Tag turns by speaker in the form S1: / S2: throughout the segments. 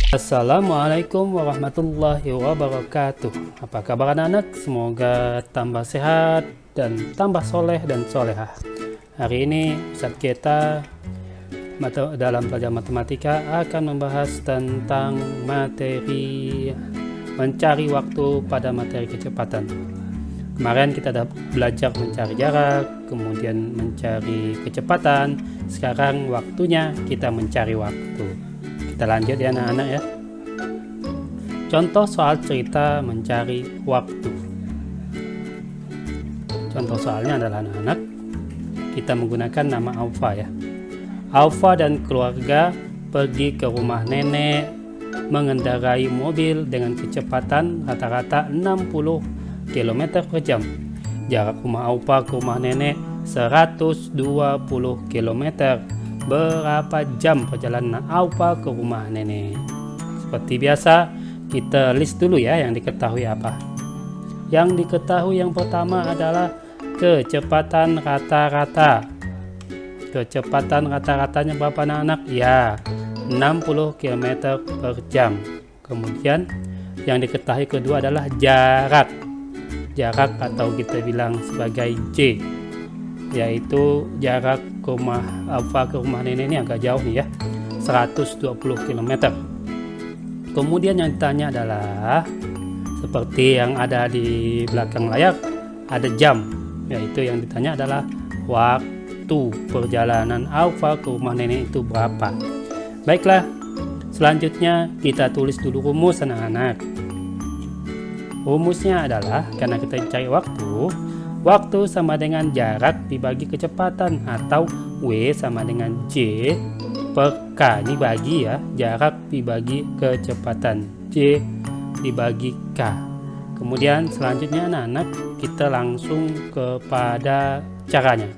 S1: Assalamualaikum warahmatullahi wabarakatuh. Apa kabar anak-anak? Semoga tambah sehat dan tambah soleh dan solehah. Hari ini Ustadz kita dalam belajar matematika akan membahas tentang materi mencari waktu pada materi kecepatan. Kemarin kita sudah belajar mencari jarak, kemudian mencari kecepatan. Sekarang waktunya kita mencari waktu. Kita lanjut ya anak-anak ya. Contoh soal cerita mencari waktu. Contoh soalnya adalah anak-anak, kita menggunakan nama Aufa ya. Aufa dan keluarga pergi ke rumah nenek mengendarai mobil dengan kecepatan rata-rata 60 km per jam. Jarak rumah Aufa ke rumah nenek 120 km. Berapa jam perjalanan Aufa ke rumah nenek? Seperti biasa, kita list dulu ya yang diketahui apa. Yang diketahui yang pertama adalah kecepatan rata-rata. Kecepatan rata-ratanya berapa anak-anak? Ya, 60 km per jam. Kemudian yang diketahui kedua adalah jarak. Jarak atau kita bilang sebagai J, yaitu jarak rumah Aufa ke rumah nenek ini agak jauh nih ya, 120 km. Kemudian yang ditanya adalah seperti yang ada di belakang layar, ada jam, yaitu yang ditanya adalah waktu perjalanan Aufa ke rumah nenek itu berapa. Baiklah, selanjutnya kita tulis dulu rumus anak-anak. Rumusnya adalah karena kita cari waktu sama dengan jarak dibagi kecepatan, atau W sama dengan J per K. Ini bagi ya, jarak dibagi kecepatan, J dibagi K. Kemudian selanjutnya anak-anak, kita langsung kepada caranya.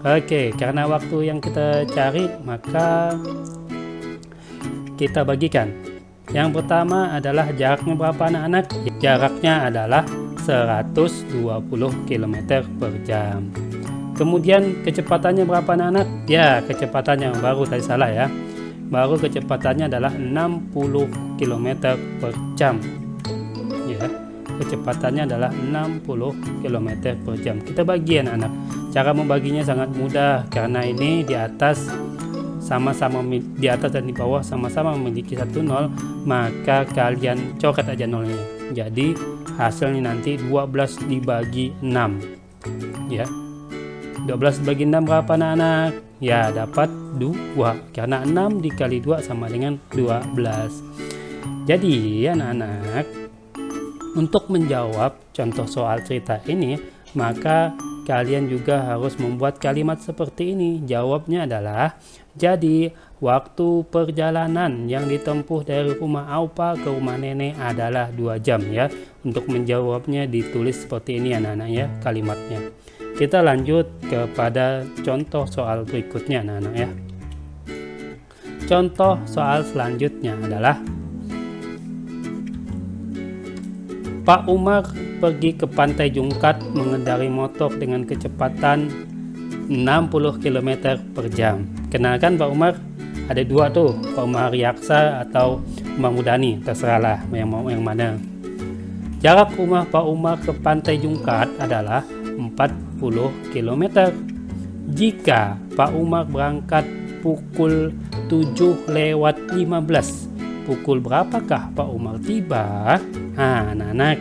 S1: Oke, karena waktu yang kita cari maka kita bagikan. Yang pertama adalah jaraknya berapa anak-anak? Jaraknya adalah 120 km per jam. Kemudian kecepatannya berapa anak-anak? Ya, kecepatannya baru tadi salah ya. Baru kecepatannya adalah 60 km per jam. Ya, kecepatannya adalah 60 km per jam. Kita bagi anak-anak. Cara membaginya sangat mudah karena ini di atas di atas dan di bawah sama-sama memiliki 1 0, maka kalian coret aja nolnya. Jadi hasilnya nanti 12 dibagi 6 ya. 12 dibagi 6 berapa anak-anak? Ya, dapat 2 karena 6 dikali 2 sama dengan 12. Jadi anak-anak, untuk menjawab contoh soal cerita ini, maka kalian juga harus membuat kalimat seperti ini. Jawabnya adalah, jadi waktu perjalanan yang ditempuh dari rumah Aufa ke rumah nenek adalah 2 jam ya. Untuk menjawabnya ditulis seperti ini anak-anak ya kalimatnya. Kita lanjut kepada contoh soal berikutnya anak-anak ya. Contoh soal selanjutnya adalah Pak Umar pergi ke Pantai Jungkat mengendarai motor dengan kecepatan 60 km per jam. Kenalkan Pak Umar, ada 2 tuh, Pak Umar Yaksa atau Umar Mudani, terserahlah yang mau yang mana. Jarak rumah Pak Umar ke Pantai Jungkat adalah 40 km. Jika Pak Umar berangkat pukul 7:15, pukul berapakah Pak Umar tiba? Anak-anak,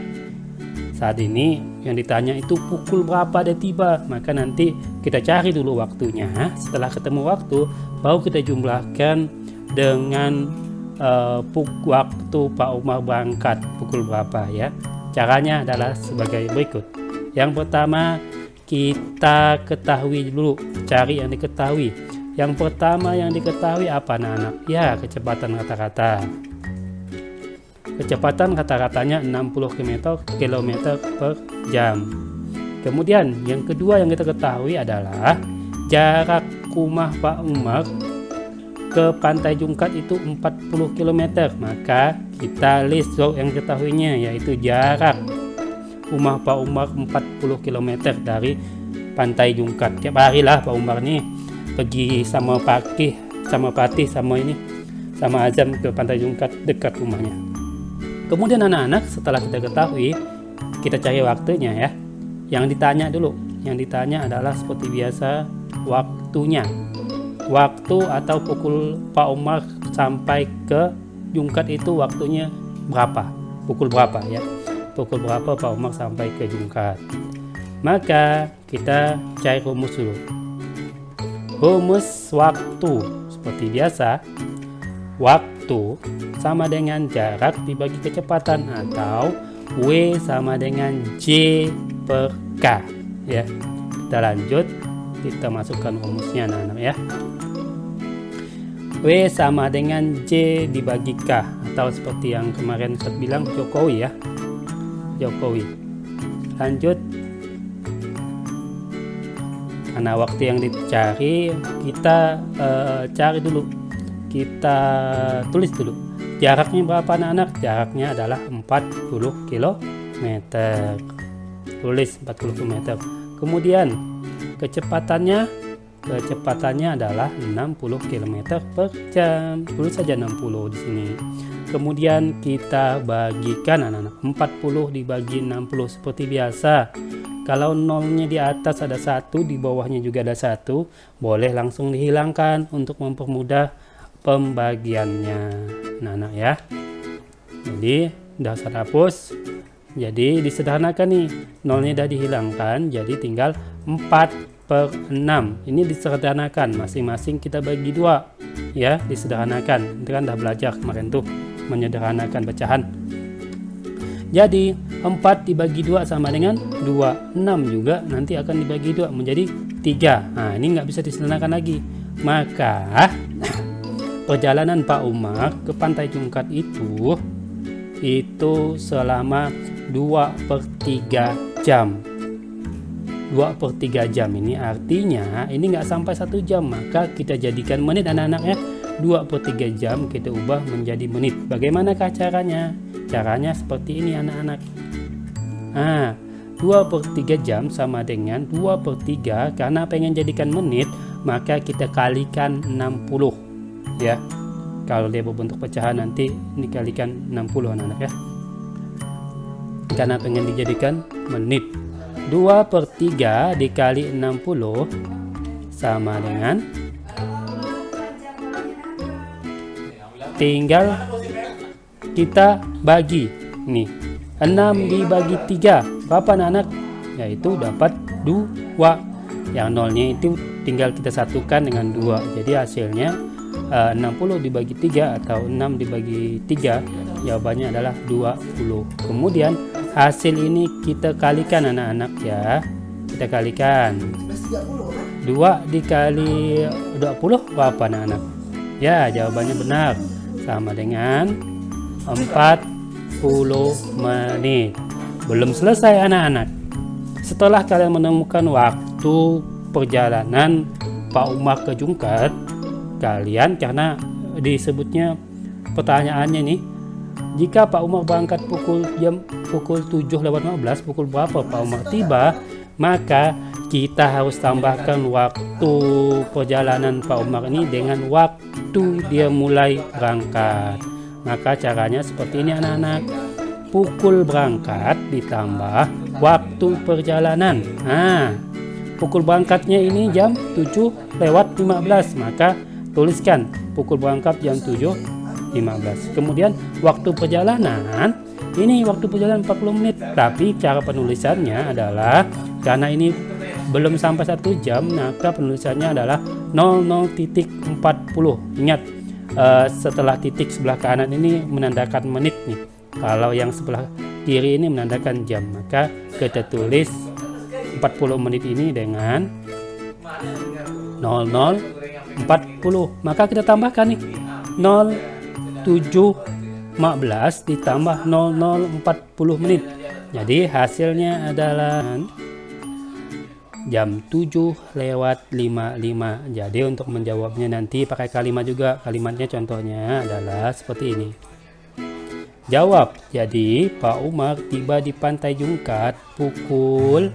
S1: saat ini yang ditanya itu pukul berapa dia tiba, maka nanti kita cari dulu waktunya. Setelah ketemu waktu, baru kita jumlahkan dengan waktu Pak Umar berangkat pukul berapa ya. Caranya adalah sebagai berikut. Yang pertama, kita ketahui dulu, cari yang diketahui. Yang pertama yang diketahui apa anak-anak? Ya, kecepatan rata-rata. Kecepatan rata-ratanya 60 km per jam. Kemudian yang kedua yang kita ketahui adalah jarak rumah Pak Umar ke Pantai Jungkat itu 40 km. Maka kita list yang ketahuinya, yaitu jarak rumah Pak Umar 40 km dari Pantai Jungkat. Tiap hari lah Pak Umar nih pergi sama Patih sama sama Azam ke Pantai Jungkat dekat rumahnya. Kemudian anak-anak, setelah kita ketahui, kita cari waktunya ya. Yang ditanya dulu, yang ditanya adalah seperti biasa waktunya. Waktu atau pukul Pak Umar sampai ke Jungkat itu waktunya berapa? Pukul berapa ya? Pukul berapa Pak Umar sampai ke Jungkat? Maka kita cari rumus dulu. Rumus waktu seperti biasa, waktu sama dengan jarak dibagi kecepatan atau W sama dengan J per K ya. Kita lanjut, kita masukkan rumusnya anak-anak ya. W sama dengan J dibagi K, atau seperti yang kemarin saya bilang Jokowi ya, Jokowi. Lanjut, karena waktu yang dicari kita cari dulu, kita tulis dulu jaraknya berapa anak-anak. Jaraknya adalah 40 km. Tulis 40 km. Kemudian kecepatannya adalah 60 km per jam. Tulis saja 60 di sini. Kemudian kita bagikan anak-anak, 40 dibagi 60 seperti biasa. Kalau nolnya di atas ada 1, di bawahnya juga ada 1, boleh langsung dihilangkan untuk mempermudah pembagiannya. Nah ya. Jadi dasar hapus. Jadi disederhanakan nih. Nolnya sudah dihilangkan, jadi tinggal 4/6. Ini disederhanakan, masing-masing kita bagi 2. Ya, disederhanakan. Itu kan udah belajar kemarin tuh menyederhanakan pecahan. Jadi 4 dibagi 2 sama dengan 2. 6 juga nanti akan dibagi 2 menjadi 3. Nah ini nggak bisa disederhanakan lagi. Maka perjalanan Pak Umar ke Pantai Jungkat itu selama 2/3 jam. 2/3 jam ini artinya ini nggak sampai 1 jam. Maka kita jadikan menit anak-anak ya. 2/3 jam kita ubah menjadi menit. Bagaimanakah caranya? Caranya seperti ini anak-anak. Nah, 2/3 jam sama dengan 2/3, karena pengen jadikan menit maka kita kalikan 60 ya. Kalau dia berbentuk pecahan nanti dikalikan 60 anak-anak ya, karena pengen dijadikan menit. 2/3 dikali 60 sama dengan, tinggal kita bagi nih, 6 dibagi 3 berapa anak-anak? Yaitu dapat 2. Yang nolnya itu tinggal kita satukan dengan 2. Jadi hasilnya 60 dibagi 3 atau 6 dibagi 3, jawabannya adalah 20. Kemudian hasil ini kita kalikan anak-anak ya. Kita kalikan 2 dikali 20 berapa anak-anak? Ya, jawabannya benar, sama dengan 40 menit. Belum selesai anak-anak. Setelah kalian menemukan waktu perjalanan Pak Umar ke Jungkat, kalian, karena disebutnya pertanyaannya nih, jika Pak Umar berangkat pukul 7:15, pukul berapa Pak Umar tiba? Maka kita harus tambahkan waktu perjalanan Pak Umar ini dengan waktu dia mulai berangkat. Maka caranya seperti ini anak-anak. Pukul berangkat ditambah waktu perjalanan. Nah, pukul berangkatnya ini jam 7:15, maka tuliskan pukul berangkat jam 7:15. Kemudian waktu perjalanan, ini waktu perjalanan 40 menit. Tapi cara penulisannya adalah, karena ini belum sampai 1 jam, maka penulisannya adalah 00.40. Ingat, setelah titik sebelah kanan ini menandakan menit nih. Kalau yang sebelah kiri ini menandakan jam. Maka kita tulis 40 menit ini dengan 00.40. Maka kita tambahkan nih 07.15 ditambah 00.40 menit. Jadi hasilnya adalah jam 7:55. Jadi untuk menjawabnya nanti pakai kalimat juga. Kalimatnya contohnya adalah seperti ini. Jawab, jadi Pak Umar tiba di Pantai Jungkat pukul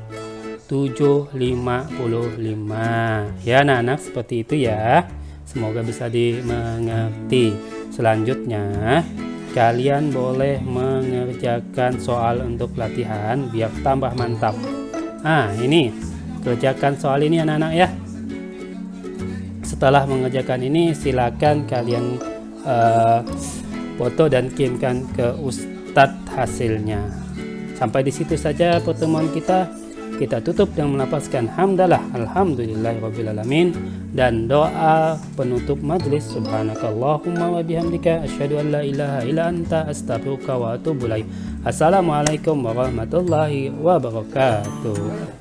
S1: 7:55. Ya anak-anak, seperti itu ya. Semoga bisa dimengerti. Selanjutnya, kalian boleh mengerjakan soal untuk latihan biar tambah mantap. Ini kerjakan soal ini anak-anak ya. Setelah mengerjakan ini, silakan kalian foto dan kirimkan ke Ustadz hasilnya. Sampai di situ saja pertemuan kita. Kita tutup dengan melafazkan hamdalah alhamdulillahirabbil alamin dan doa penutup majlis. Subhanakallahumma wa bihamdika asyhadu an la ilaha illa anta astaghfiruka wa atubu ilaik. Assalamualaikum warahmatullahi wabarakatuh.